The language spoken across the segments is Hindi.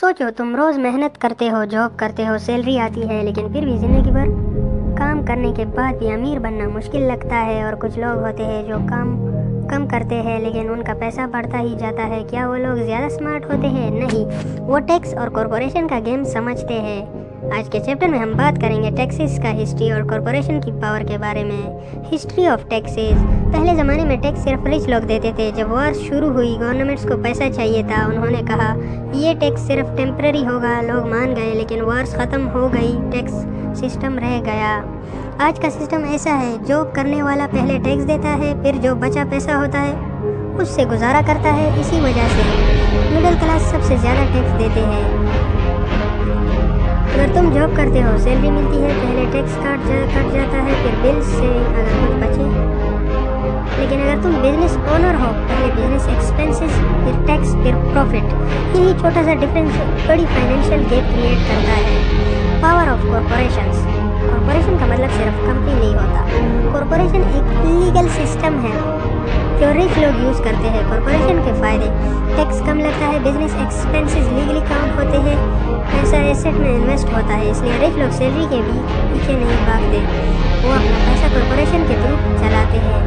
सोचो तुम रोज़ मेहनत करते हो, जॉब करते हो, सैलरी आती है, लेकिन फिर भी ज़िंदगी भर काम करने के बाद भी अमीर बनना मुश्किल लगता है। और कुछ लोग होते हैं जो काम कम करते हैं लेकिन उनका पैसा बढ़ता ही जाता है। क्या वो लोग ज़्यादा स्मार्ट होते हैं? नहीं, वो टैक्स और कॉरपोरेशन का गेम समझते हैं। आज के चैप्टर में हम बात करेंगे टैक्सेस का हिस्ट्री और कॉरपोरेशन की पावर के बारे में। History of taxes. पहले ज़माने में टैक्स सिर्फ रिच लोग देते थे। जब वॉर शुरू हुई, गवर्नमेंट्स को पैसा चाहिए था। उन्होंने कहा ये टैक्स सिर्फ टेम्पररी होगा। लोग मान गए, लेकिन वॉर्स ख़त्म हो गई, टैक्स सिस्टम रह गया। आज का सिस्टम ऐसा है, जॉब करने वाला पहले टैक्स देता है, फिर जो बचा पैसा होता है उससे गुजारा करता है। इसी वजह से मिडिल क्लास सबसे ज़्यादा टैक्स देते हैं। अगर तुम जॉब करते हो, सैलरी मिलती है, पहले टैक्स कट जाता है, फिर बिल्स से अगर कुछ बचे। लेकिन अगर तुम बिजनेस ओनर हो, पहले बिजनेस एक्सपेंसेस, फिर टैक्स, फिर प्रॉफिट। यही छोटा सा डिफरेंस बड़ी फाइनेंशियल गैप क्रिएट करता है। Power of corporations. कॉरपोरेशन का मतलब सिर्फ कंपनी नहीं होता। कॉरपोरेशन एक लीगल सिस्टम है जो रिच लोग यूज़ करते हैं। कॉरपोरेशन के फ़ायदे: टैक्स कम लगता है, बिजनेस एक्सपेंसेस लीगली काउंट होते हैं, पैसा एसेट में इन्वेस्ट होता है, इसलिए रिच लोग सैलरी के भी पीछे नहीं भागते, वो अपना पैसा कॉरपोरेशन के थ्रू चलाते हैं।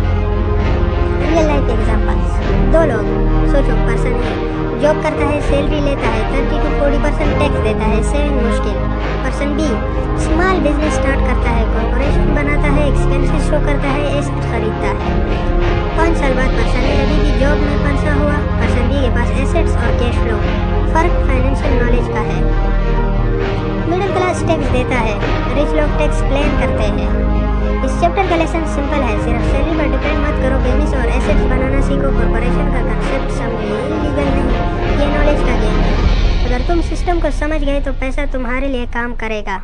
रियल लाइफ एग्जांपल्स: दो लोग, सोचो, पर्सन ए जॉब करता है, सैलरी लेता है, 30 to 40% टैक्स देता है, सेविंग मुश्किल। Person B small business start करता है, कॉरपोरेशन बनाता है, एक्सपेंसेस शो करता है, एसेट खरीदता है। 5 साल बाद पर्सन ए अभी भी जॉब में फंसा हुआ, पर्सन बी के पास एसेट्स और कैश फ्लो। फर्क फाइनेंशियल नॉलेज का है। मिडिल क्लास टैक्स देता है, रिच लोग टैक्स प्लान करते हैं। इस चैप्टर का लेसन सिंपल है, सिर्फ सैलरी पर डिपेंड मत करो, बिजनेस और एसेट्स बनाना सीखो, कॉरपोरेशन का कंसेप्ट समझो, इलीगल नहीं, ये नॉलेज का गेम है। अगर तुम सिस्टम को समझ गए तो पैसा तुम्हारे लिए काम करेगा।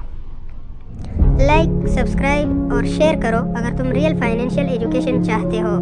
लाइक, सब्सक्राइब और शेयर करो अगर तुम रियल फाइनेंशियल एजुकेशन चाहते हो।